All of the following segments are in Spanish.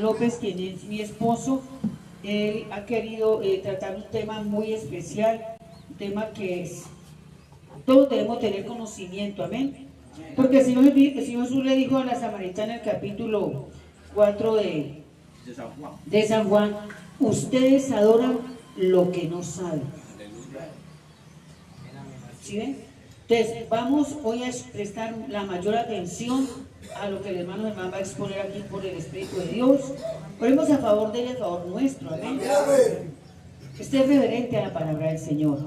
López, quien es mi esposo. Él ha querido tratar un tema muy especial, un tema que es, todos debemos tener conocimiento, amén. Porque el Señor Jesús le dijo a la samaritana en el capítulo 4 de San Juan, ustedes adoran lo que no saben. ¿Sí ven? Entonces, vamos hoy a prestar la mayor atención a lo que el hermano Germán va a exponer aquí por el Espíritu de Dios. Oremos a favor de él, a favor nuestro, amén. Esté reverente a la palabra del Señor.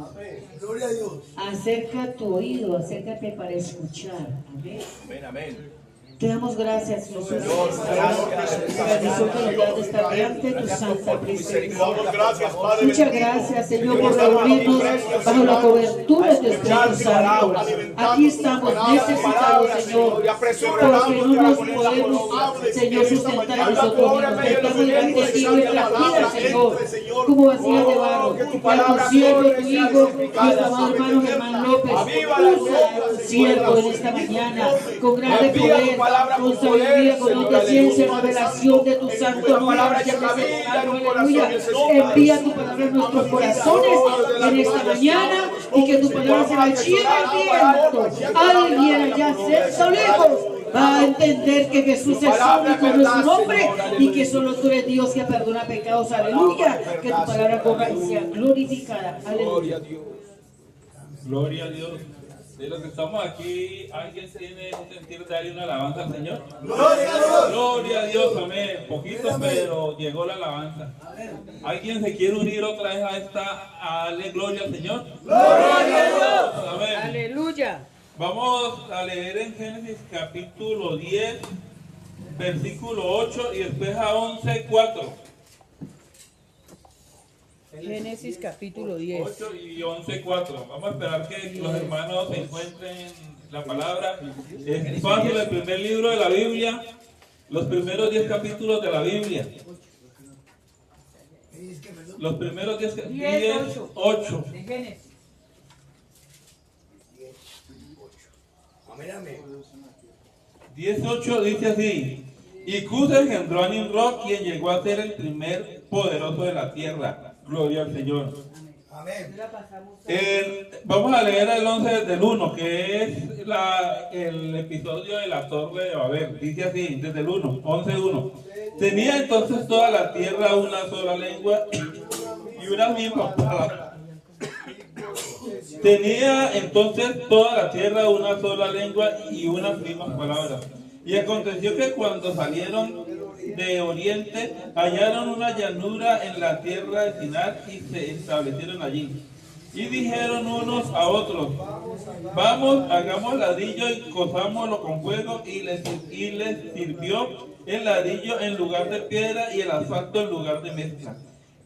Gloria a Dios. Acerca tu oído, acércate para escuchar. Amén. Amén, amén. Te damos gracias, Jesús, por esta bendición que nos das de estar delante de tu santa presencia. Muchas gracias, Señor, por reunirnos bajo la cobertura de tu Espíritu Santo. Aquí estamos necesitados, Señor, porque no nos podemos, Señor, sustentar a nosotros mismos. Estamos delante de ti, nuestra vida, Señor, como vasijas de barro. A tu siervo, tu hijo, nuestro amado hermano Germán López, usa a tu siervo en esta mañana con grande poder, con sabiduría, con don de ciencia, revelación de tu santo nombre. Aleluya. Envía tu palabra en nuestros corazones en esta mañana y que tu palabra se la lleve al viento. Alguien allá cerca o lejos va a entender que Jesús es único en su nombre y que solo tú eres Dios que perdona pecados. Aleluya. Que tu palabra corra y sea glorificada. Aleluya. Gloria a Dios. De los que estamos aquí, ¿alguien tiene un sentido de darle una alabanza al Señor? Gloria a Dios. Gloria a Dios, amén. Poquito, pero llegó la alabanza. ¿Alguien se quiere unir otra vez a esta, a darle gloria al Señor? Gloria a Dios. Amén. Aleluya. Vamos a leer en Génesis capítulo 10, versículo 8 y después a 11, 4. Génesis capítulo 10. 8 y 11, 4. Vamos a esperar que los hermanos se encuentren la palabra. Es fácil, el primer libro de la Biblia, los primeros 10 capítulos de la Biblia. Los primeros 10 capítulos, 8. De Génesis. Amén, amén. 18 dice así: y Cus engendró a Nimrod, quien llegó a ser el primer poderoso de la tierra. Gloria al Señor. Amén. Vamos a leer el 11 desde el 1, que es el episodio de la Torre de Babel. Dice así, desde el 1, 11:1. Tenía entonces toda la tierra una sola lengua y una misma palabra. Tenía entonces toda la tierra una sola lengua y unas mismas palabras. Y aconteció que cuando salieron de oriente, hallaron una llanura en la tierra de Sinar y se establecieron allí. Y dijeron unos a otros: vamos, hagamos ladrillo y cosámoslo con fuego. Y les sirvió el ladrillo en lugar de piedra y el asfalto en lugar de mezcla.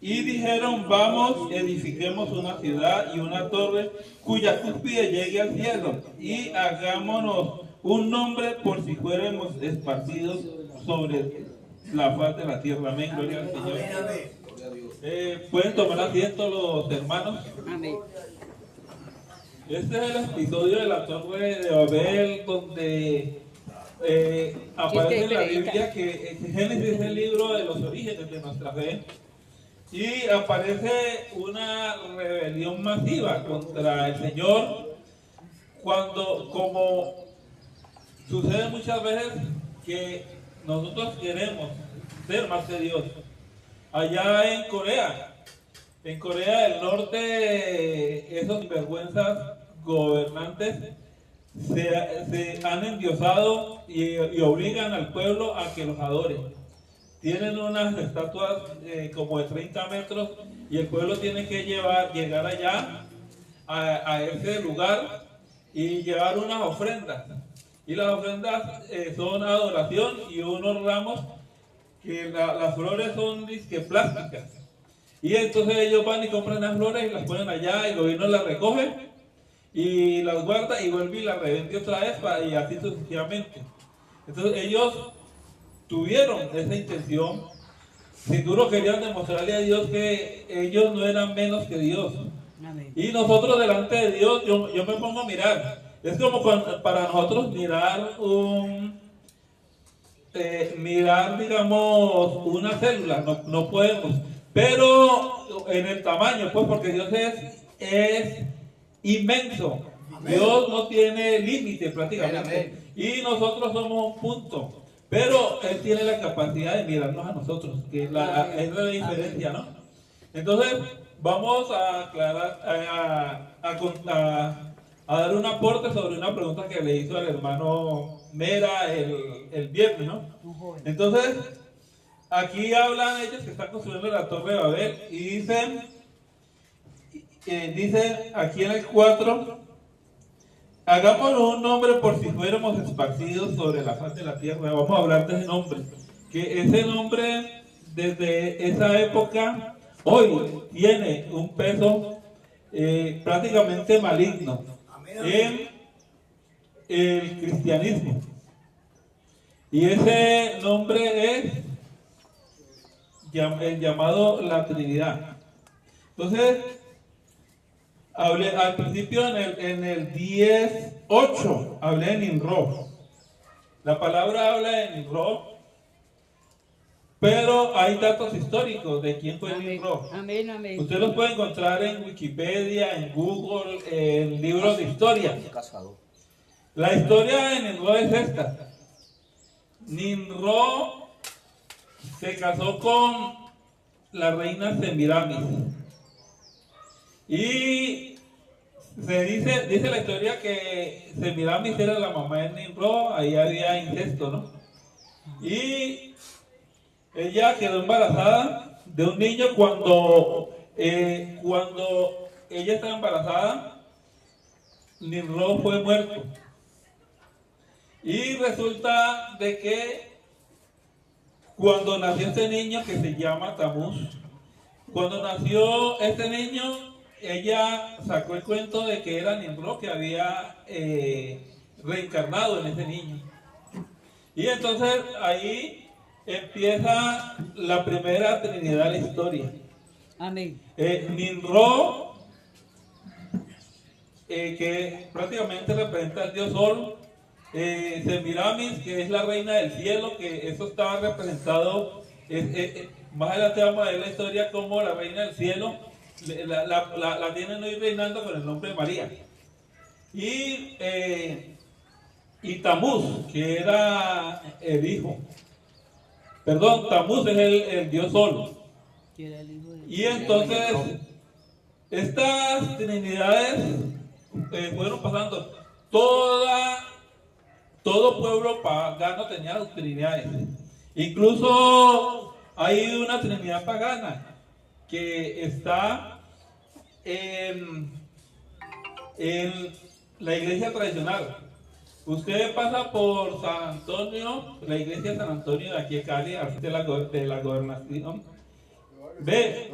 Y dijeron: vamos, edifiquemos una ciudad y una torre cuya cúspide llegue al cielo, y hagámonos un nombre por si fuéramos esparcidos sobre la faz de la tierra. Amén, gloria al Señor. Pueden tomar asiento los hermanos. Amén. Este es el episodio de la Torre de Babel, donde aparece en la Biblia que Génesis es el libro de los orígenes de nuestra fe. Y aparece una rebelión masiva contra el Señor, cuando, como sucede muchas veces, que nosotros queremos ser más que Dios. Allá en Corea del Norte, esos sinvergüenzas gobernantes se han endiosado y obligan al pueblo a que los adore. Tienen unas estatuas como de 30 metros y el pueblo tiene que llegar allá a ese lugar y llevar unas ofrendas. Y las ofrendas son adoración y unos ramos que las flores son disque plásticas. Y entonces ellos van y compran las flores y las ponen allá, y el gobierno las recoge y las guarda y vuelve y las revende otra vez y así sucesivamente. Entonces ellos tuvieron esa intención, seguro querían demostrarle a Dios que ellos no eran menos que Dios. Amén. Y nosotros delante de Dios, yo me pongo a mirar, es como para nosotros mirar mirar, digamos, una célula, no podemos. Pero en el tamaño, pues porque Dios es inmenso. Dios no tiene límite prácticamente. Y nosotros somos un punto. Pero Él tiene la capacidad de mirarnos a nosotros, que es la diferencia, ¿no? Entonces, vamos a aclarar, a dar un aporte sobre una pregunta que le hizo al hermano Mera el viernes, ¿no? Entonces, aquí hablan ellos que están construyendo la Torre de Babel y dice aquí en el 4, hagámonos un nombre por si fuéramos esparcidos sobre la faz de la tierra. Vamos a hablar de ese nombre, que ese nombre desde esa época hoy tiene un peso prácticamente maligno en el cristianismo. Y ese nombre es el llamado la Trinidad. Entonces, hablé al principio en el 10:8, hablé de Nimrod. La palabra habla de Nimrod, pero hay datos históricos de quién fue Nimrod. Amén, amén. Usted los puede encontrar en Wikipedia, en Google, en libros de historia. La historia de Nimrod es esta. Nimrod se casó con la reina Semiramis. Y dice la historia que Semiramis era la mamá de Nimrod, ahí había incesto, ¿no? Y ella quedó embarazada de un niño cuando ella estaba embarazada, Nimrod fue muerto. Y resulta de que cuando nació este niño que se llama Tamuz, cuando nació este niño, ella sacó el cuento de que era Nimrod que había reencarnado en ese niño. Y entonces ahí empieza la primera Trinidad de la historia. Amén. Nimrod, que prácticamente representa al dios Sol. Semiramis, que es la reina del cielo, que eso estaba representado, más adelante vamos a ver la historia como la reina del cielo la tienen hoy reinando con el nombre de María. Y Tamuz, que era el hijo, perdón, Tamuz es el dios Sol. Y entonces estas trinidades fueron pasando. Todo pueblo pagano tenía sus trinidades. Incluso hay una trinidad pagana que está en la iglesia tradicional. Usted pasa por San Antonio, la iglesia de San Antonio de aquí de Cali, de la gobernación. Ve,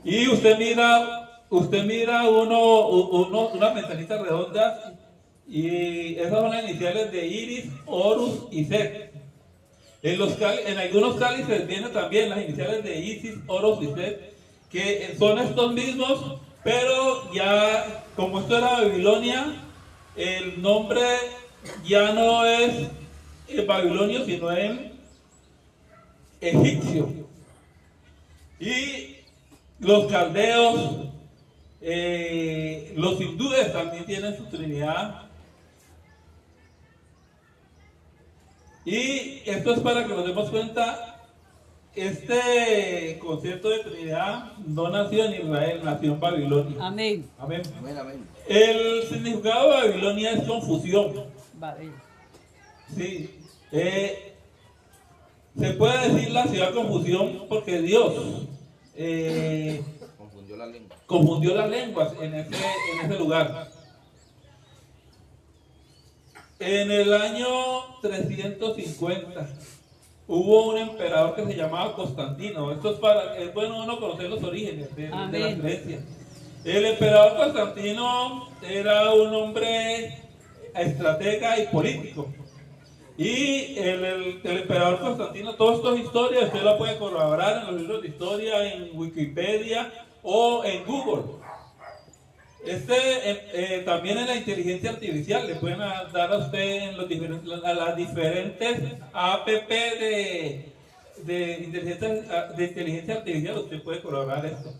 y usted mira unas ventanitas redondas. Y esas son las iniciales de Iris, Horus y Set. En algunos cálices vienen también las iniciales de Isis, Horus y Set, que son estos mismos, pero ya como esto era Babilonia, el nombre ya no es babilonio, sino en egipcio. Y los caldeos, los hindúes también tienen su trinidad. Y esto es para que nos demos cuenta, este concepto de Trinidad no nació en Israel, nació en Babilonia. Amén. Amén. Amén, amén. El significado de Babilonia es confusión. Babel. Sí. Se puede decir la ciudad confusión porque Dios confundió las lenguas en ese lugar. En el año 350 hubo un emperador que se llamaba Constantino. Esto es bueno uno conocer los orígenes de la iglesia. El emperador Constantino era un hombre estratega y político. Y el emperador Constantino, todas estas historias usted la puede corroborar en los libros de historia, en Wikipedia o en Google. También en la inteligencia artificial le pueden dar a usted en a las diferentes app de inteligencia artificial, usted puede colaborar esto.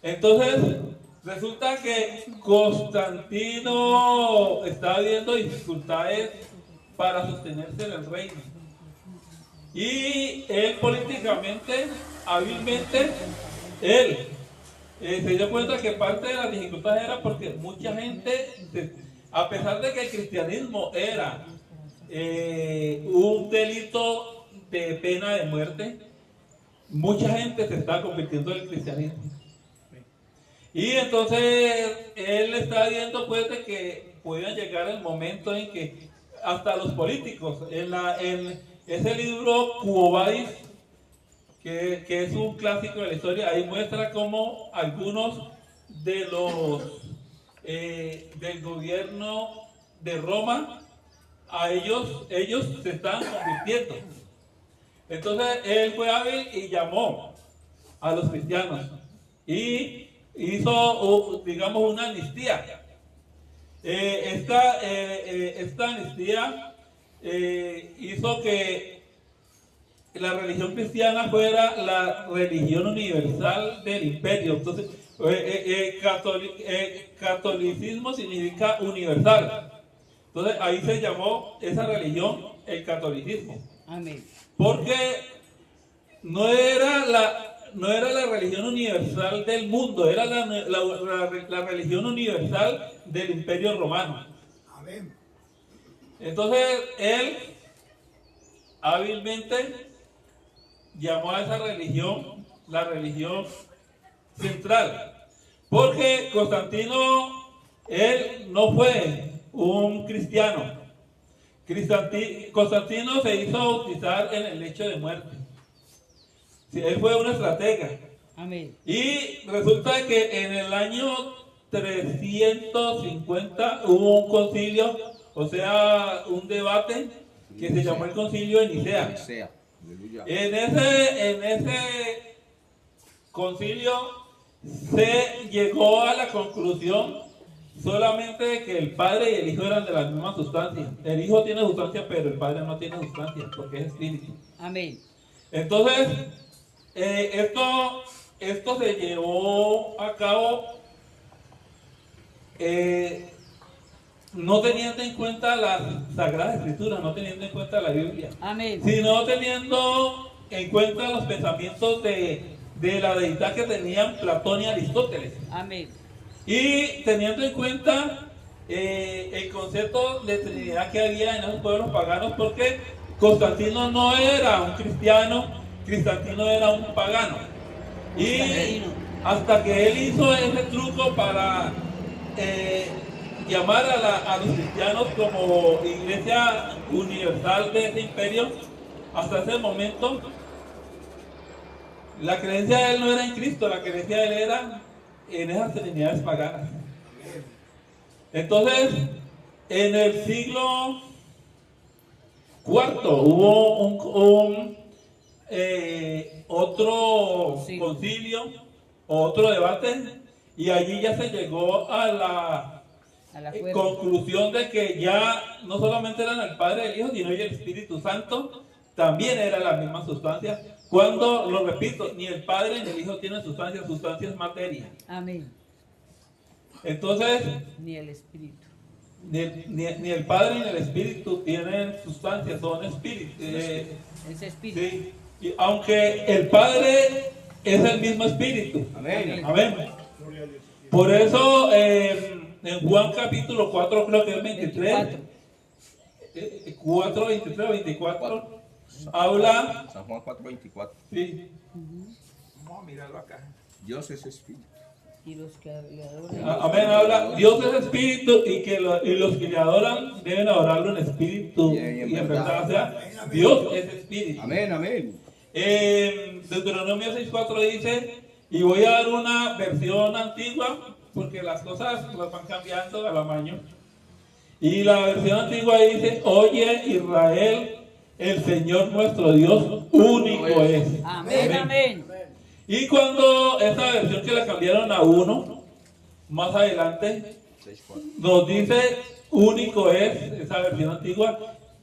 Entonces, resulta que Constantino está viendo dificultades para sostenerse en el reino. Y él políticamente, hábilmente, él se dio cuenta que parte de las dificultades era porque mucha gente, a pesar de que el cristianismo era un delito de pena de muerte, mucha gente se está convirtiendo en el cristianismo. Y entonces él está viendo pues de que podían llegar el momento en que hasta los políticos, en ese libro Quo Vadis, que es un clásico de la historia, ahí muestra cómo algunos de los del gobierno de Roma, a ellos se están convirtiendo. Entonces él fue hábil y llamó a los cristianos y hizo, digamos, una amnistía. Esta amnistía hizo que la religión cristiana fuera la religión universal del imperio. Entonces, catolicismo significa universal. Entonces, ahí se llamó esa religión el catolicismo. Amén. Porque no era la religión universal del mundo, era la religión universal del imperio romano. Amén. Entonces él hábilmente llamó a esa religión la religión central, porque Constantino, él no fue un cristiano. Constantino se hizo bautizar en el lecho de muerte. Sí, él fue un estratega. Amén. Y resulta que en el año 350 hubo un concilio, o sea, un debate que se llamó el concilio de Nicea. En ese concilio se llegó a la conclusión solamente de que el Padre y el Hijo eran de la misma sustancia. El Hijo tiene sustancia, pero el Padre no tiene sustancia, porque es espíritu. Amén. Entonces, esto se llevó a cabo no teniendo en cuenta las Sagradas Escrituras, no teniendo en cuenta la Biblia, Amén. sino teniendo en cuenta los pensamientos de la deidad que tenían Platón y Aristóteles. Amén. Y teniendo en cuenta el concepto de Trinidad que había en esos pueblos paganos, porque Constantino no era un cristiano, Constantino era un pagano. Y hasta que él hizo ese truco para llamar a los cristianos como iglesia universal de ese imperio, hasta ese momento la creencia de él no era en Cristo, la creencia de él era en esas trinidades paganas. Entonces, en el siglo IV hubo otro concilio, otro debate, y allí ya se llegó a la conclusión de que ya no solamente eran el Padre, el Hijo, sino el Espíritu Santo también era la misma sustancia. Cuando, lo repito, ni el Padre ni el Hijo tienen sustancia, sustancia es materia. Amén. Entonces, Ni el Espíritu. Ni el Padre ni el Espíritu tienen sustancia, son espíritus. Es Espíritu. Sí. Y aunque el Padre es el mismo Espíritu. Amén. Amén. Por eso en Juan capítulo 4, creo que es 23, 4, 23 o 24, habla. San Juan 4:24. Sí. Vamos a mirarlo acá. Dios es espíritu. Y los que le adoran. Amén, habla. Dios es espíritu y los que le adoran deben adorarlo en espíritu y en verdad. O sea, Dios es espíritu. Amén, amén. Deuteronomio 6:4 dice, y voy a dar una versión antigua porque las cosas las van cambiando al amaño. Y la versión antigua dice, oye Israel, el Señor nuestro Dios único es. Amén, amén. Y cuando esa versión que la cambiaron a uno, más adelante 6:4. nos dice único es, esa versión antigua,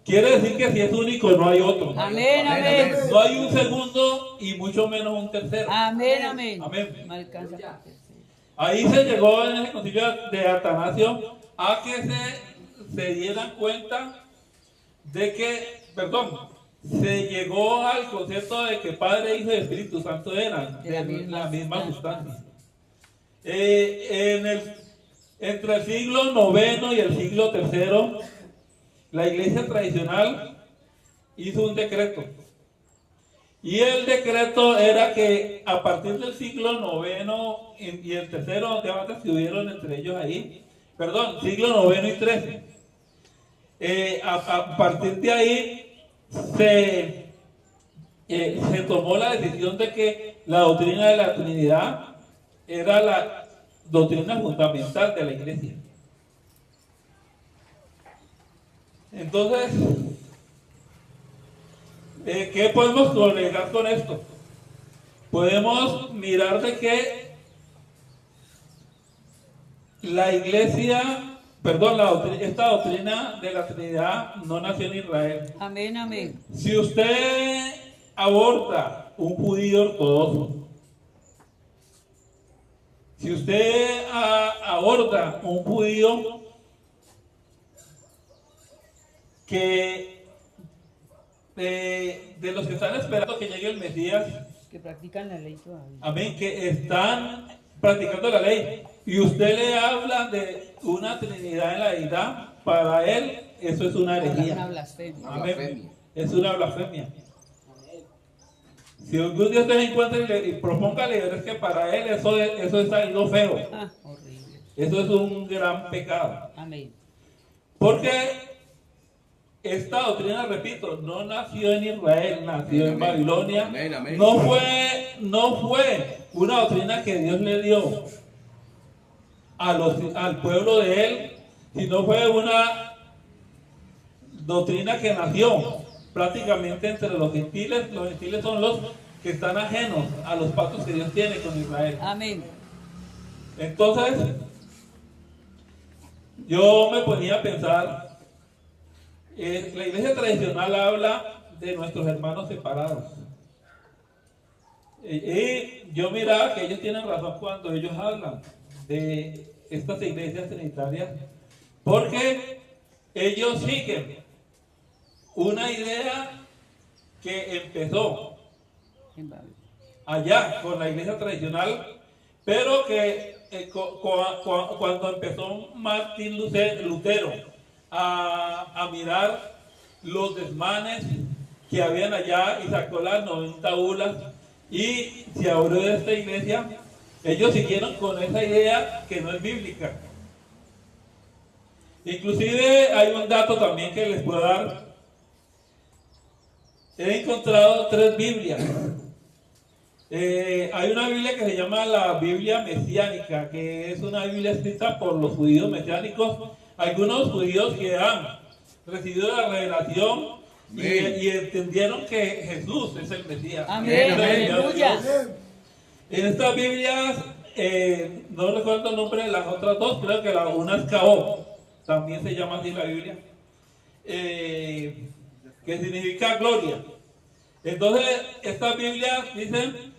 quiere decir que si es único no hay otro. Amén, amén. No hay un segundo y mucho menos un tercero. Amén, amén. Amén. No alcanza para tercero. Ahí se llegó en el concilio de Atanasio a que se dieran cuenta de que, perdón, se llegó al concepto de que Padre, Hijo y Espíritu Santo eran De la de la misma misma sustancia. Entre el siglo IX y el siglo III, la iglesia tradicional hizo un decreto. Y el decreto era que a partir del siglo IX y el tercero, debates que hubieron entre ellos ahí, perdón, siglo IX y XIII, a partir de ahí se tomó la decisión de que la doctrina de la Trinidad era la doctrina fundamental de la iglesia. Entonces, ¿qué podemos conectar con esto? Podemos mirar de que la iglesia, perdón, esta doctrina de la Trinidad no nació en Israel. Amén, amén. Si usted aborta un judío ortodoxo, si usted aborda un judío que de los que están esperando que llegue el Mesías, Que practican la ley todavía. amén, que están practicando la ley, y usted le habla de una Trinidad en la deidad, para él eso es una Una herejía. blasfemia. Amén. Es una blasfemia. Si algún día usted se encuentra y propóngale, verás que para él eso es algo feo. Ah, horrible. Eso es un gran pecado. Amén. Porque esta doctrina, repito, no nació en Israel, nació en Babilonia. Amén, amén. No fue una doctrina que Dios le dio al pueblo de él, sino fue una doctrina que nació prácticamente entre los gentiles. Los gentiles son los que están ajenos a los pactos que Dios tiene con Israel. Amén. Entonces, yo me ponía a pensar, la iglesia tradicional habla de nuestros hermanos separados. Y yo miraba que ellos tienen razón cuando ellos hablan de estas iglesias trinitarias, porque ellos siguen una idea que empezó En Babilonia. allá con la iglesia tradicional, pero que cuando empezó Martín Lutero a mirar los desmanes que habían allá y sacó las 90 bulas y se abrió de esta iglesia, ellos siguieron con esa idea que no es bíblica. Inclusive hay un dato también que les puedo dar. He encontrado 3 Biblias. Hay una Biblia que se llama la Biblia Mesiánica, que es una Biblia escrita por los judíos mesiánicos, algunos judíos que han recibido la revelación y entendieron que Jesús es el Mesías. Amén. Aleluya. En estas Biblias, no recuerdo el nombre de las otras dos, creo que una es Cabó, también se llama así la Biblia, que significa gloria. Entonces, estas Biblias dicen,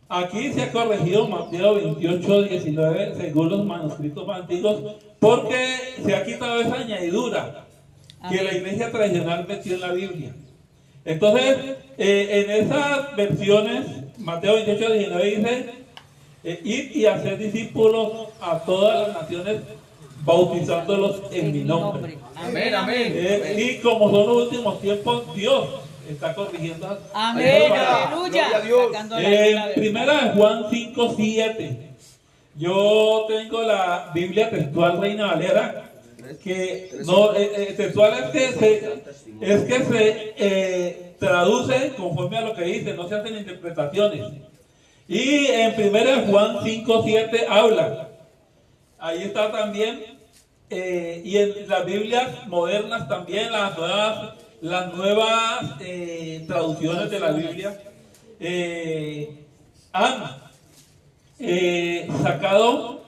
aquí se ha corregido Mateo 28, 19, según los manuscritos más antiguos, porque se ha quitado esa añadidura que la iglesia tradicional metió en la Biblia. Entonces, en esas versiones, Mateo 28, 19 dice, id y hacer discípulos a todas las naciones, bautizándolos en mi nombre. Amén, amén. Y como son los últimos tiempos, Dios está corrigiendo. Amén, Gloria aleluya. a Dios. Sacando la verdad. Primera de Juan 5, 7. Yo tengo la Biblia textual Reina Valera, que no, textual es que se traduce conforme a lo que dice, no se hacen interpretaciones. Y en primera de Juan 5, 7 habla. Ahí está también, y en las Biblias modernas también, las nuevas traducciones de la Biblia han sacado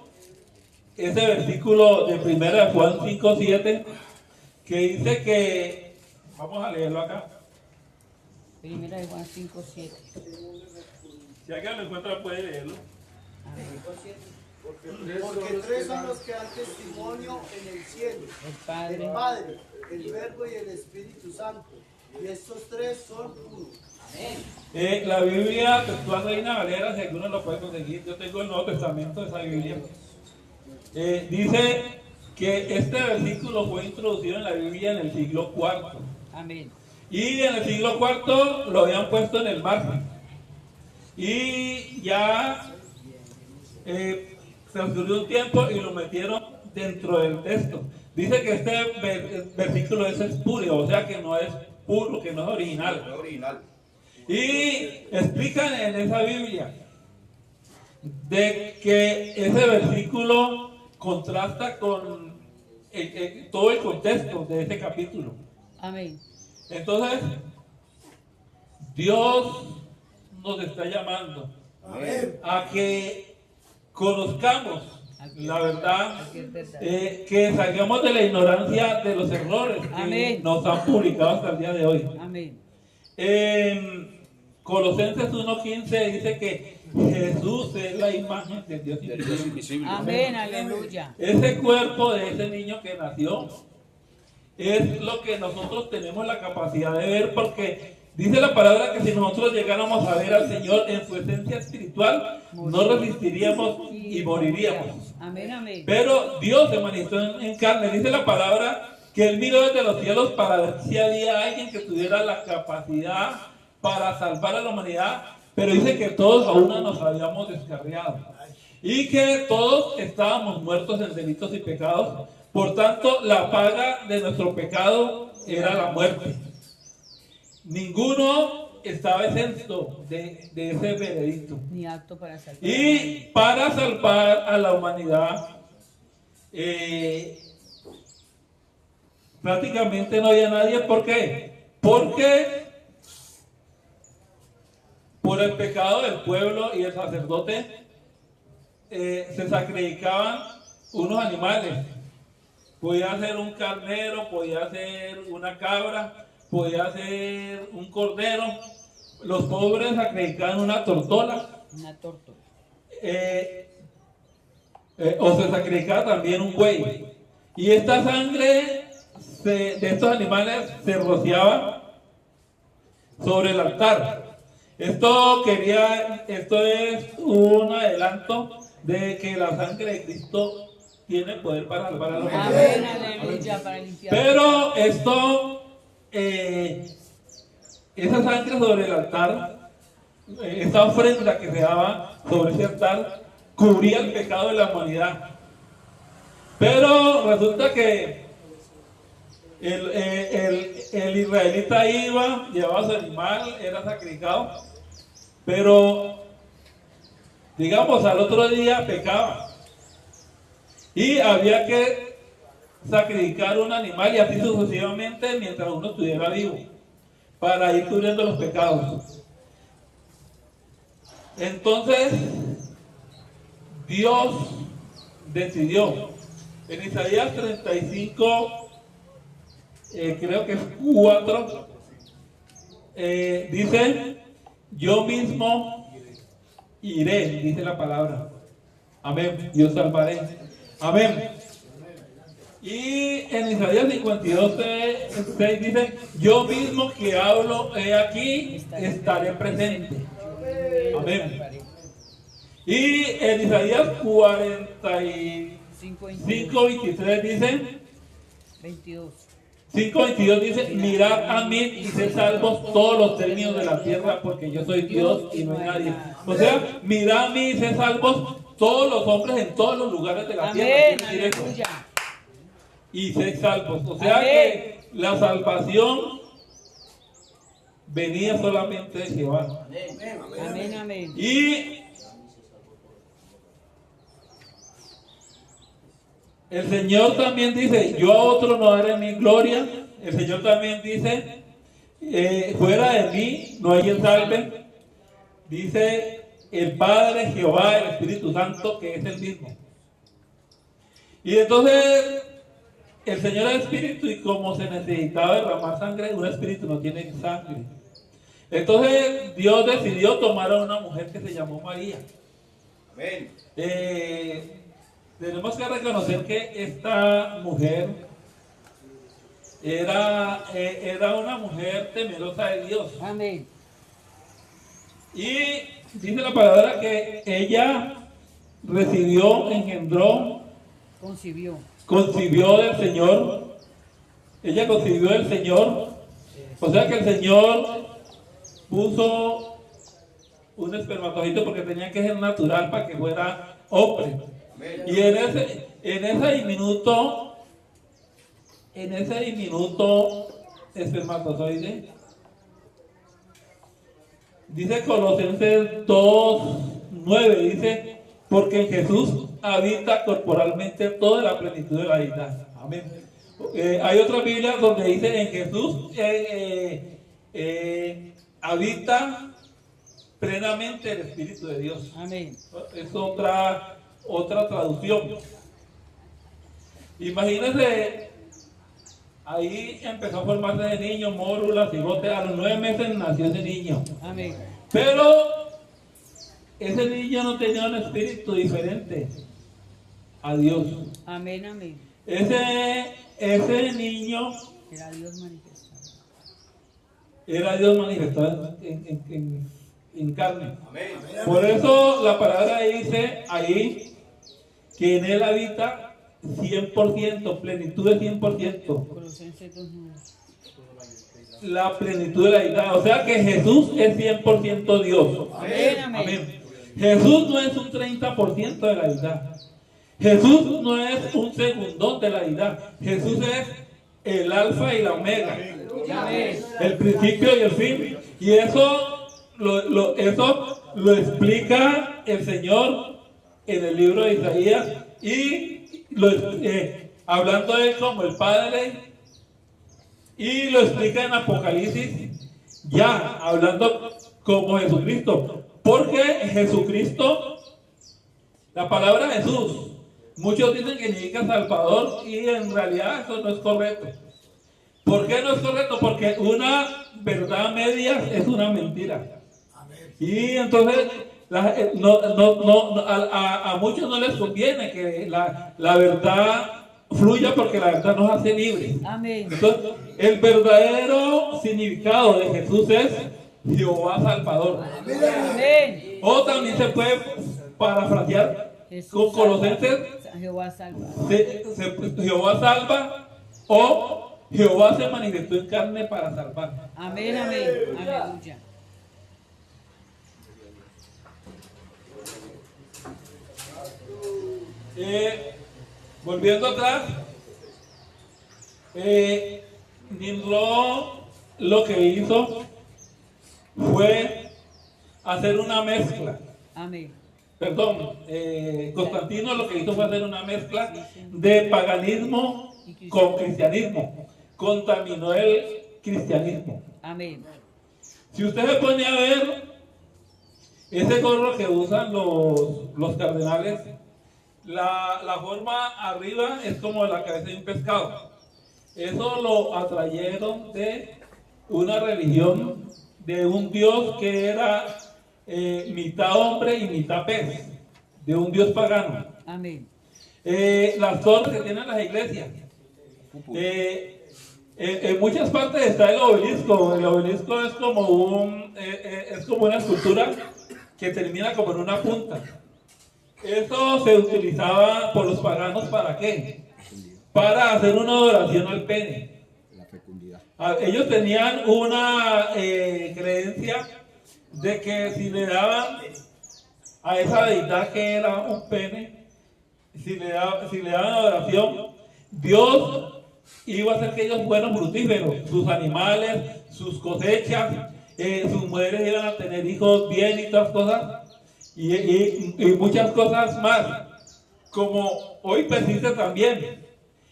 ese versículo de 1 Juan 5:7 que dice que, vamos a leerlo acá. Primera de Juan 5:7. Si alguien lo encuentra puede leerlo. Porque tres son los que dan testimonio en el cielo: El Padre. el Padre, el Verbo y el Espíritu Santo. Y estos tres son uno. La Biblia textual Reina Valera, si alguno lo puede conseguir, yo tengo el Nuevo Testamento de esa Biblia. Dice que este versículo fue introducido en la Biblia en el siglo IV. Amén. Y en el siglo IV lo habían puesto en el margen. Y ya transcurrió un tiempo y lo metieron dentro del texto. Dice que este versículo es espurio, o sea que no es puro, que no es original. No es original. Y explican en esa Biblia de que ese versículo contrasta con todo el contexto de este capítulo. Amén. Entonces, Dios nos está llamando a que conozcamos la verdad, que salgamos de la ignorancia de los errores que Amén. nos han publicado hasta el día de hoy. Amén. En Colosenses 1:15 dice que Jesús es la imagen de Dios Del Dios invisible. invisible. Amén. Aleluya. Ese cuerpo de ese niño que nació es lo que nosotros tenemos la capacidad de ver, porque dice la palabra que si nosotros llegáramos a ver al Señor en su esencia espiritual, no resistiríamos y moriríamos. Amén. Amén. Pero Dios se manifestó en carne. Dice la palabra que Él miró desde los cielos para ver si había alguien que tuviera la capacidad para salvar a la humanidad, pero dice que todos a una nos habíamos descarriado y que todos estábamos muertos en delitos y pecados. Por tanto, la paga de nuestro pecado era la muerte. Ninguno estaba exento de ese veredicto. Ni apto para salvar. Y para salvar a la humanidad, prácticamente no había nadie. ¿Por qué? Porque por el pecado del pueblo y el sacerdote se sacrificaban unos animales. Podía ser un carnero, podía ser una cabra, podía ser un cordero. Los pobres sacrificaban una tortola. Una tortuga. O se sacrificaba también un buey. Y esta sangre de estos animales se rociaba sobre el altar. Esto es un adelanto de que la sangre de Cristo tiene poder para salvar a la humanidad. Amén. Aleluya. Para limpiar. Pero esa sangre sobre el altar, esta ofrenda que se daba sobre ese altar, cubría el pecado de la humanidad. Pero resulta que el israelita iba, llevaba su animal, era sacrificado, pero digamos al otro día pecaba y había que sacrificar un animal y así sucesivamente mientras uno estuviera vivo para ir cubriendo los pecados. Entonces Dios decidió en Isaías 35, creo que es 4, dice: yo mismo iré, dice la palabra. Amén. Yo salvaré. Amén. Y en Isaías 52:6 dice: yo mismo que hablo, he aquí, estaré presente. Amén. Y en Isaías 45:23 dice: 22. 5:22 dice: mirad a mí y sed salvos todos los términos de la tierra, porque yo soy Dios y no hay nadie. O sea, mirad a mí y sed salvos todos los hombres en todos los lugares de la tierra. Amén. Quiere decir eso. Aleluya. Y sed salvos. O sea Amén. que la salvación venía solamente de Jehová. Amén. Amén. Y el Señor también dice: yo a otro no daré mi gloria. El Señor también dice: fuera de mí no hay quien salve. Dice el Padre, Jehová, el Espíritu Santo, que es el mismo. Y entonces el Señor es espíritu y como se necesitaba derramar sangre, un espíritu no tiene sangre. Entonces Dios decidió tomar a una mujer que se llamó María. Amén. Tenemos que reconocer que esta mujer era una mujer temerosa de Dios. Amén. Y dice la palabra que ella recibió, engendró, concibió del Señor. Ella concibió del Señor. O sea que el Señor puso un espermatozoide porque tenía que ser natural para que fuera hombre. Y en ese diminuto espermatozoide, dice Colosenses 2:9, dice, porque en Jesús habita corporalmente toda la plenitud de la deidad. Amén. Hay otra Biblia donde dice, en Jesús habita plenamente el Espíritu de Dios. Amén. Es otra traducción. Imagínense, ahí empezó a formarse de niño, mórula, cigote, a los 9 meses nació ese niño. Amén. Pero ese niño no tenía un espíritu diferente a Dios. Amén, amén. Ese niño Era Dios manifestado. era Dios manifestado en carne. Por eso la palabra dice ahí que en él habita 100%, plenitud de 100%. Colosenses 2:9. La plenitud de la deidad. O sea que Jesús es 100% Dios. Amén, amén. Amén. Jesús no es un 30% de la deidad. Jesús no es un segundón de la deidad. Jesús es el alfa y la omega. Amén. El principio y el fin. Y eso lo explica el Señor en el libro de Isaías. Y hablando de él como el Padre. Y lo explica en Apocalipsis, ya hablando como Jesucristo. Porque Jesucristo, la palabra Jesús, muchos dicen que significa Salvador y en realidad eso no es correcto. ¿Por qué no es correcto? Porque una verdad media es una mentira. Y entonces a muchos no les conviene que la verdad fluya porque la verdad nos hace libres. Amén. Entonces, el verdadero significado de Jesús es Jehová Salvador. Amén. O también se puede parafrasear con Colosenses, Jehová salva. Jehová salva o Jehová se manifestó en carne para salvar. Amén, amén. Aleluya. Volviendo atrás, Nimrod lo que hizo fue hacer una mezcla. Amén. Perdón, Constantino lo que hizo fue hacer una mezcla de paganismo con cristianismo. Contaminó el cristianismo. Amén. Si usted se pone a ver ese gorro que usan los cardenales, la forma arriba es como la cabeza de un pescado. Eso lo atrayeron de una religión, de un Dios que era mitad hombre y mitad pez, de un Dios pagano. Amén. Las torres que tienen las iglesias. En muchas partes está el obelisco. El obelisco es como una escultura que termina como en una punta. Eso se utilizaba por los paganos, ¿para qué? Para hacer una adoración al pene. La fecundidad. Ellos tenían una creencia de que si le daban a esa deidad que era un pene, si le daban adoración, Dios iba a hacer que ellos fueran fructíferos, sus animales, sus cosechas, sus mujeres iban a tener hijos bien y todas cosas, y muchas cosas más, como hoy persiste también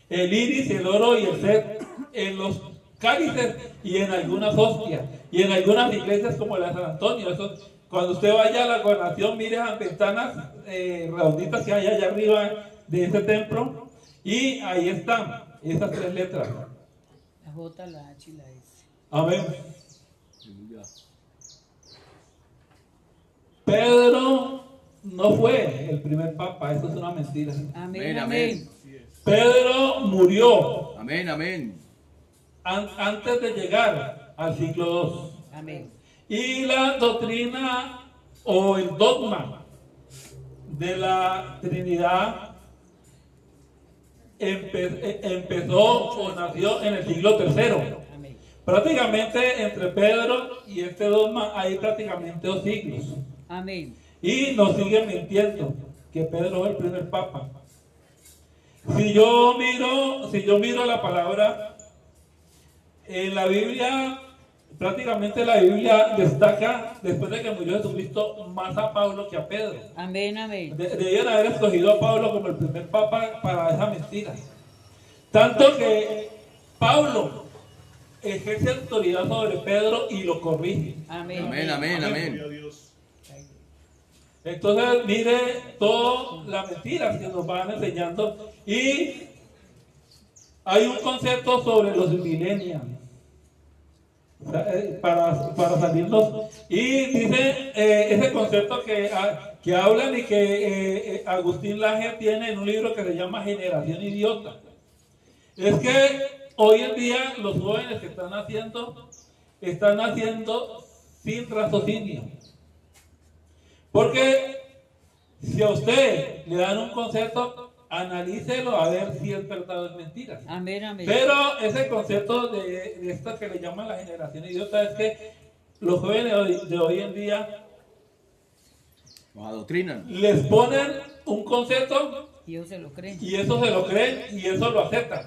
el iris, el oro y el set en los cálices y en algunas hostias y en algunas iglesias como la de San Antonio. Eso, cuando usted vaya a la gobernación, mire las ventanas redonditas que hay allá arriba de ese templo, Y ahí están esas tres letras. La J, la H y la S. Amén. Pedro no fue el primer papa, eso es una mentira. Amén, Amén, amén. Pedro murió Amén, amén. antes de llegar al siglo II. Amén. Y la doctrina o el dogma de la Trinidad empezó o nació en el siglo III. Amén. Prácticamente entre Pedro y este dogma hay prácticamente 2 siglos. Amén. Y nos siguen mintiendo que Pedro fue el primer papa. Si yo miro la palabra en la Biblia, prácticamente la Biblia destaca, después de que murió Jesucristo, más a Pablo que a Pedro. Amén, amén. Debían haber escogido a Pablo como el primer papa para esa mentira. Tanto que Pablo ejerce autoridad sobre Pedro y lo corrige. Amén. Amén, amén, amén. Entonces, mire todas las mentiras que nos van enseñando. Y hay un concepto sobre los millennials. Para salirnos. Y dice ese concepto que hablan y que Agustín Laje tiene en un libro que se llama Generación Idiota. Es que hoy en día los jóvenes que están naciendo sin raciocinio. Porque si a usted le dan un concepto, analícelo a ver si es verdad o es mentira. Amén, amén. Pero ese concepto de esto que le llaman la generación idiota es que los jóvenes de hoy en día Nos adoctrinan. les ponen un concepto Y ellos se lo creen. y eso se lo creen y eso lo aceptan.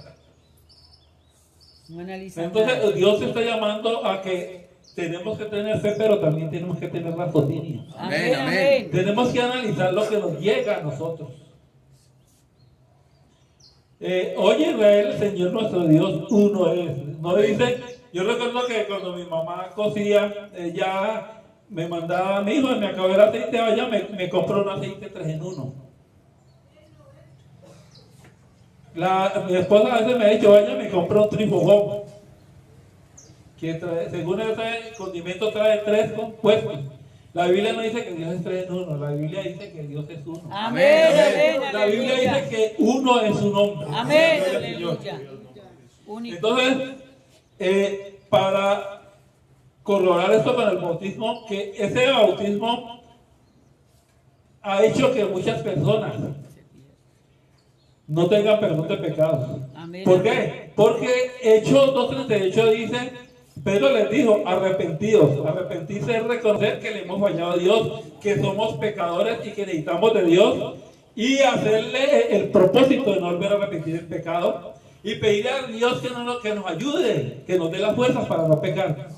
No analizan Entonces nada. Dios se está llamando a que tenemos que tener fe, pero también tenemos que tener raciocinio. Amén, Amén, amén. amén. Tenemos que analizar lo que nos llega a nosotros. Oye Israel, el Señor nuestro Dios, uno es. No dice, yo recuerdo que cuando mi mamá cosía, ella me mandaba, mi hijo, me acabó el aceite, vaya, me compró un aceite 3 en 1. Mi esposa a veces me ha dicho, vaya, me compró un trifogón, que según ese condimento trae 3 compuestos. La Biblia no dice que Dios es 3 en 1, la Biblia dice que Dios es 1. Amén, amén, La Biblia aleluya. dice que uno es su nombre. Amén, Gloria al Señor. aleluya. Único. Entonces, para corroborar esto con el bautismo, que ese bautismo ha hecho que muchas personas no tengan perdón de pecados. Amén. ¿Por qué? Porque Hechos 2:38 dice, Pedro les dijo, arrepentidos. Arrepentirse es reconocer que le hemos fallado a Dios, que somos pecadores y que necesitamos de Dios, y hacerle el propósito de no volver a repetir el pecado, y pedirle a Dios que nos ayude, que nos dé las fuerzas para no pecar.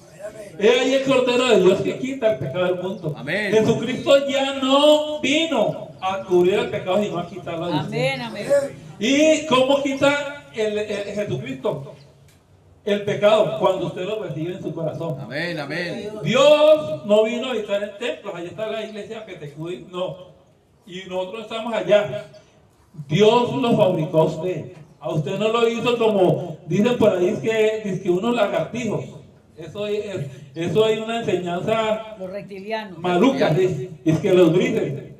He ahí el Cordero de Dios que quita el pecado del mundo. Amén. Jesucristo ya no vino a cubrir el pecado, sino a quitarlo de usted. Amén, amén. ¿Y cómo quita Jesucristo el pecado? Cuando usted lo recibe en su corazón. Amén, amén. Dios no vino a habitar en templos, allá está la iglesia que te cuide, no. Y nosotros estamos allá. Dios lo fabricó a usted. A usted no lo hizo como dicen por ahí, es que unos lagartijos. Eso hay una enseñanza Los reptilianos. maluca, es que los grises.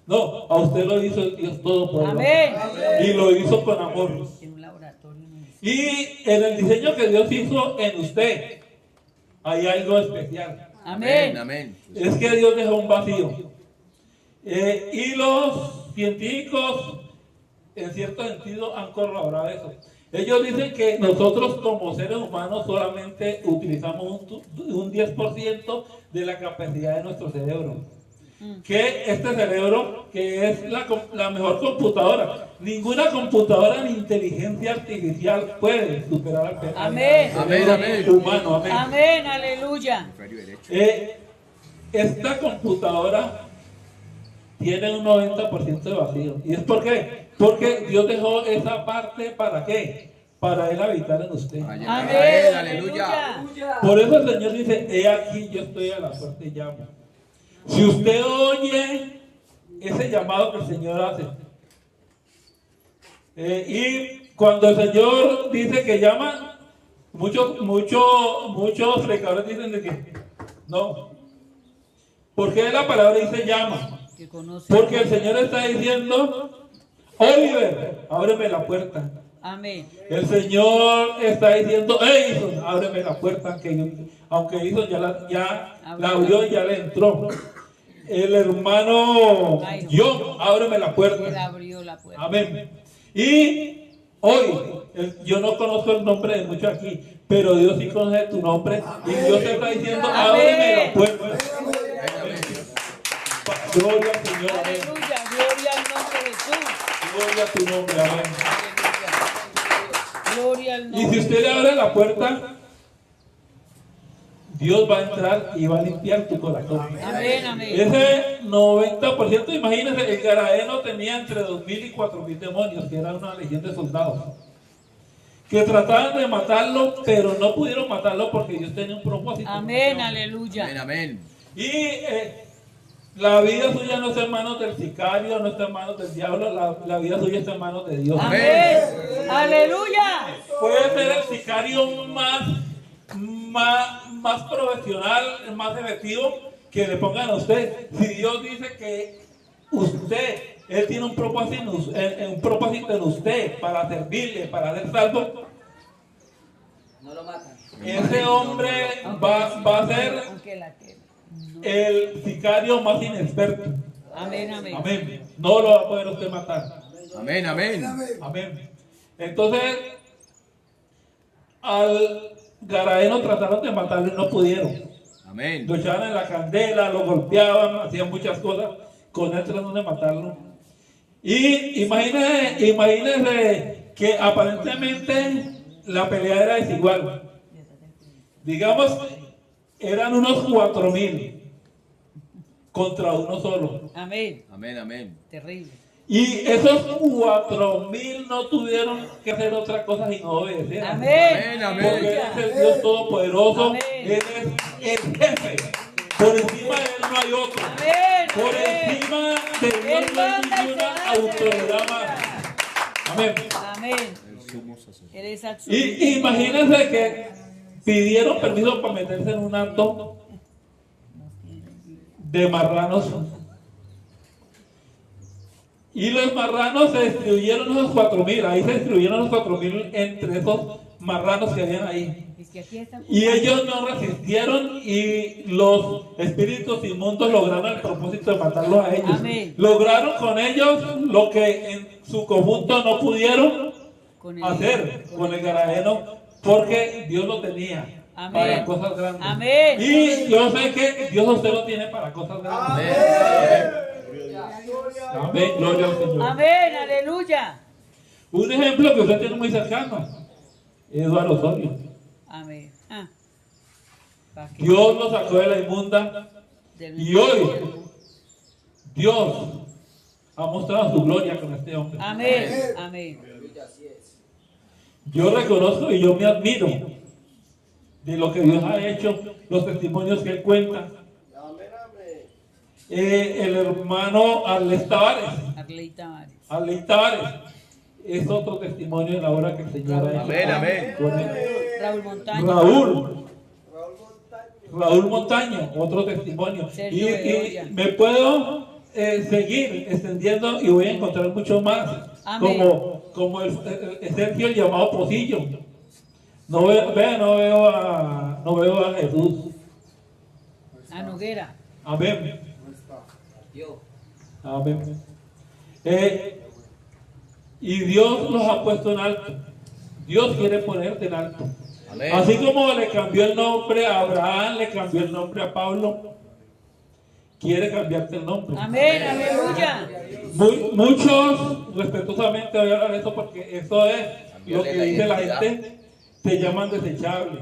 No, a usted lo hizo el Dios Todopoderoso. Amén. Y lo hizo con amor. En un laboratorio. ¿No? Y en el diseño que Dios hizo en usted, hay algo especial. Amén. Amén. Es que Dios dejó un vacío. Y los científicos, en cierto sentido, han corroborado eso. Ellos dicen que nosotros como seres humanos solamente utilizamos un 10% de la capacidad de nuestro cerebro. Que este cerebro, que es la mejor computadora, ninguna computadora ni inteligencia artificial puede superar al Amén. cerebro Amén. humano. Amén. Amén, aleluya. Esta computadora tiene un 90% de vacío. ¿Y es por qué? Porque Dios dejó esa parte, ¿para qué? Para Él habitar en usted. Amén, Aleluya. aleluya. Por eso el Señor dice, he aquí yo estoy a la puerta y llamo. Si usted oye ese llamado que el Señor hace, Y cuando el Señor dice que llama, muchos predicadores dicen de que no. ¿Por qué la palabra dice llama? Que conoce. Porque el Señor está diciendo, Oliver, ábreme la puerta. Amén. El Señor está diciendo, Edison, ábreme la puerta, aunque Edison ya la abrió y ya le entró. El hermano John, ábreme la Él puerta. abrió la puerta. Amén. Y hoy, yo no conozco el nombre de muchos aquí, pero Dios sí conoce tu nombre y Dios te está diciendo, ábreme la puerta. Gloria al Señor, amén. Aleluya. Gloria al nombre de Jesús. Gloria a tu nombre, amén. Aleluya. Gloria al Y nombre. si usted le abre la puerta, Dios va a entrar y va a limpiar tu corazón. Amén, amén. Ese 90%, imagínense, el Gadareno tenía entre 2.000 y 4.000 demonios, que era una legión de soldados, que trataban de matarlo, pero no pudieron matarlo porque Dios tenía un propósito. Amén, aleluya. Amén, amén. Y la vida suya no está en manos del sicario, no está en manos del diablo, la vida suya está en manos de Dios. Amén. Aleluya. Puede ser el sicario más profesional, más efectivo que le pongan a usted. Si Dios dice que Él tiene un propósito en usted para servirle, para ser salvo, No lo matan. ese hombre va a ser Aunque la queme. el sicario más inexperto. Amén, amén. Amén. No lo va a poder usted matar. Amén, amén. Amén. Entonces, al Gadareno trataron de matarlo y no pudieron. Amén. Lo echaban en la candela, lo golpeaban, hacían muchas cosas con él tratando de matarlo. Y imagínense que aparentemente la pelea era desigual. Digamos, eran unos 4.000 contra uno solo. Amén. Amén, amén. Terrible. Y esos 4.000 no tuvieron que hacer otra cosa sino obedecer. Amén. Amén, Porque amén. Él es el Dios Todopoderoso. Amén. Él es el jefe. Por encima de Él no hay otro. Amén. Por Amén. encima de Dios Él no hay manda y ninguna se hace. autoridad más. Amén. Amén. Eres absoluto. Y imagínense que pidieron permiso para meterse en un acto de marranos. Y los marranos se distribuyeron esos 4.000. Ahí se distribuyeron los 4.000 entre esos marranos que habían ahí. Es que aquí está. Y ellos no resistieron y los espíritus inmundos lograron el propósito de matarlos a ellos. Amén. Lograron con ellos lo que en su conjunto no pudieron Con el- hacer con el Gadareno, porque Dios lo tenía Amén. para cosas grandes. Amén. Y yo sé que Dios a usted lo tiene para cosas grandes. Amén. Gloria al Señor. Amén. Aleluya. Un ejemplo que usted tiene muy cercano, Eduardo Osorio. Amén. ¿Para qué? Dios lo sacó de la inmunda Del- y hoy Dios ha mostrado su gloria con este hombre. Amén. Amén. Yo reconozco y yo me admiro de lo que Dios ha hecho, los testimonios que él cuenta. El hermano Arley Tavares. Arley Tavares. Arley Tavares es otro testimonio en la obra que el Señor ha hecho. Amén, amén. Con él. Raúl Montaño. Raúl Montaño, otro testimonio. Sergio Bedoya. Y me puedo seguir extendiendo y voy a encontrar mucho más. Amén. Como el Sergio, el llamado Pocillo. No veo a Jesús. A Noguera. Amén. Amén. Y Dios los ha puesto en alto. Dios quiere ponerte en alto. Amén. Así como le cambió el nombre a Abraham, le cambió el nombre a Pablo, quiere cambiarte el nombre. Amén. Aleluya. Muchos, respetuosamente, voy a hablar de eso porque eso es lo que dice la gente, te llaman desechable.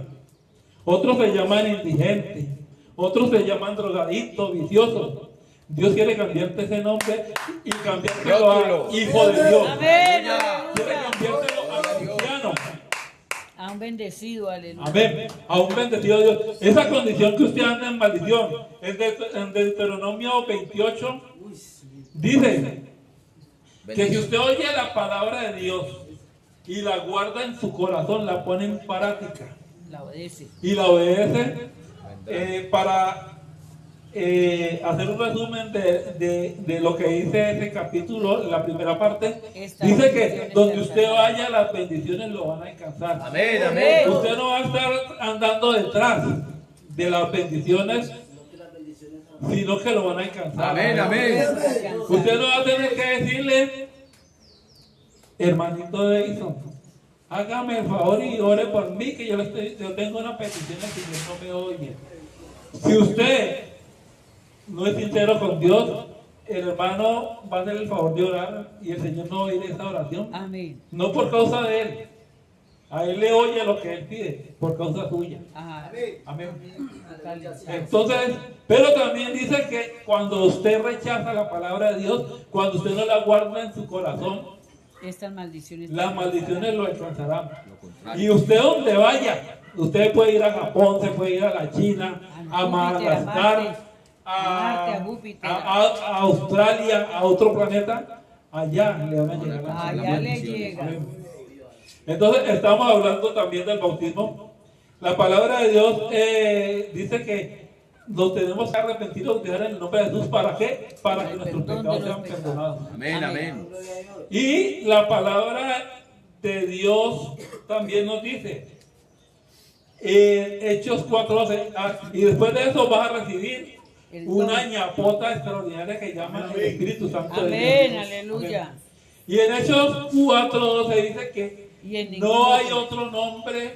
Otros se llaman indigente. Otros se llaman drogadictos, viciosos. Dios quiere cambiarte ese nombre y cambiártelo a hijo de Dios. Amén. Quiere Aleluya. cambiártelo a cristiano. A un bendecido. Aleluya. Amén. A un bendecido Dios. Esa condición que usted anda en maldición, en Deuteronomio 28, dice que si usted oye la palabra de Dios y la guarda en su corazón, la pone en práctica La obedece. y la obedece, para hacer un resumen de lo que dice ese capítulo, la primera parte, Esta dice que bendición donde está usted alcanzada. vaya, las bendiciones lo van a alcanzar. Amén, amén. Usted no va a estar andando detrás de las bendiciones, sino que lo van a alcanzar. Amén, amén. Usted no va a tener que decirle, hermanito Edison, hágame el favor y ore por mí, que yo tengo una petición, el Señor no me oye. Si usted no es sincero con Dios, el hermano va a hacer el favor de orar y el Señor no va a oír esa oración. Amén. No por causa de él. A él le oye lo que él pide, por causa suya. Ajá. Amén. Entonces, pero también dice que cuando usted rechaza la palabra de Dios, cuando usted no la guarda en su corazón, Estas maldiciones. las maldiciones lo alcanzarán. Y usted donde vaya, usted puede ir a Japón, se puede ir a la China, a Madagascar, a Australia, a otro planeta, allá le van a llegar las Allá le llega. Entonces estamos hablando también del bautismo. La palabra de Dios dice que nos tenemos que arrepentir y bautizar en el nombre de Jesús. ¿Para qué? Para que nuestros pecados sean perdonados. Amén, amén. Y la palabra de Dios también nos dice, Hechos 4:12, y después de eso vas a recibir una ñapota extraordinaria que llaman el Espíritu Santo de Amén, Dios. aleluya. Y en Hechos 4:12 dice que Y en ningún no hay otro. otro nombre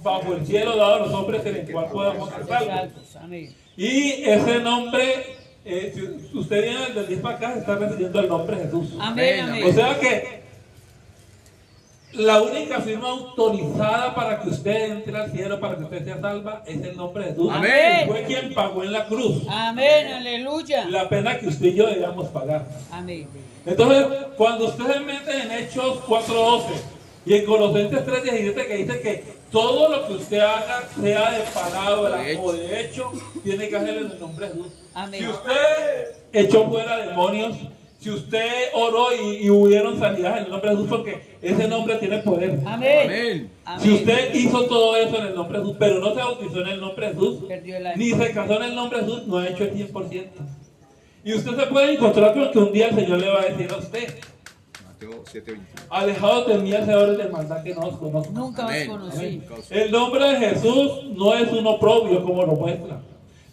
bajo el cielo dado a los hombres en el cual podamos ser salvos. Salvos. Amén. Y ese nombre, si usted viene desde el 10 para acá, está recibiendo el nombre de Jesús. Amén, Amén. amén. O sea que la única firma autorizada para que usted entre al cielo, para que usted sea salva, es el nombre de Jesús. Amén. Fue quien pagó en la cruz Amén, aleluya. la pena que usted y yo debíamos pagar. Amén. Entonces, cuando usted se mete en Hechos 4:12 y en Colosenses 3:17, que dice que todo lo que usted haga, sea de palabra o de hecho, tiene que hacerlo en el nombre de Jesús. Amén. Si usted echó fuera demonios, si usted oró y hubieron salidas en el nombre de Jesús, porque ese nombre tiene poder. Amén. Amén. Si Amén. usted hizo todo eso en el nombre de Jesús, pero no se bautizó en el nombre de Jesús, Perdió el alma. ni se casó en el nombre de Jesús, no ha hecho el 100%. Y usted se puede encontrar con que un día el Señor le va a decir a usted, Mateo 7:21. alejados de mí, hacedores de maldad, que no os conozco. Nunca os Amén. conocí. El nombre de Jesús no es un oprobio como lo muestra.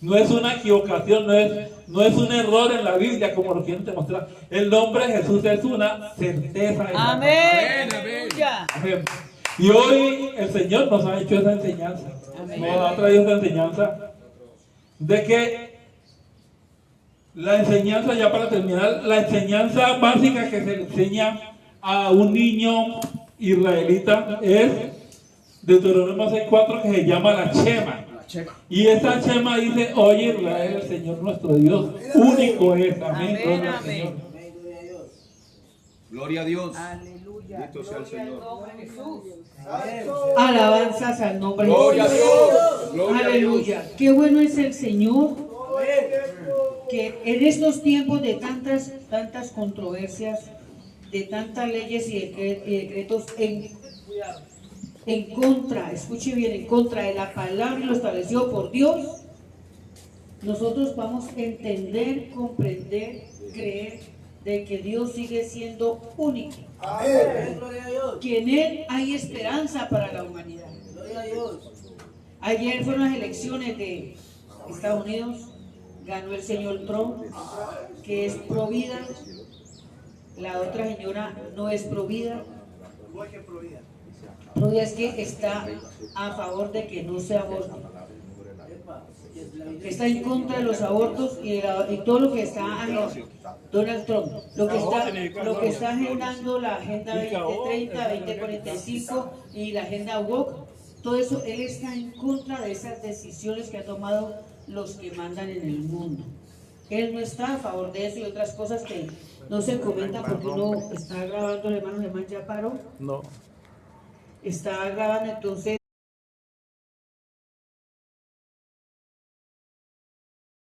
No es una equivocación, no es un error en la Biblia como lo quieren demostrar. El nombre de Jesús es una certeza. Amén. Amén. Aleluya. Amén. Y hoy el Señor nos ha hecho esa enseñanza. Amén. Nos ha traído esa enseñanza de que la enseñanza, ya para terminar, la enseñanza básica que se le enseña a un niño israelita es Deuteronomio 6:4, que se llama la Shema. Y esa Shema dice: oye Israel, el Señor nuestro Dios único es. Amén. Amén, Gloria al amén. Señor. Gloria a Dios. Aleluya. Bendito sea el Señor. Alabanzas al nombre de Gloria a Jesús. Dios. Gloria a Dios. Aleluya. Qué bueno es el Señor, que en estos tiempos de tantas controversias, de tantas leyes y decretos en contra, escuche bien, en contra de la palabra y lo establecido por Dios, nosotros vamos a entender, comprender, creer de que Dios sigue siendo único, que en Él hay esperanza para la humanidad. Ayer fueron las elecciones de Estados Unidos, ganó el señor Trump, que es pro vida, la otra señora no es pro vida. Pro vida es que está a favor de que no se aborte, está en contra de los abortos y todo lo que está Donald Trump, lo que está agendando la Agenda 2030, 2045 y la Agenda Woke, todo eso, él está en contra de esas decisiones que ha tomado los que mandan en el mundo. Él no está a favor de eso y otras cosas que no se comentan porque uno está grabando, el hermano Germán ya paró. No. Está grabando, entonces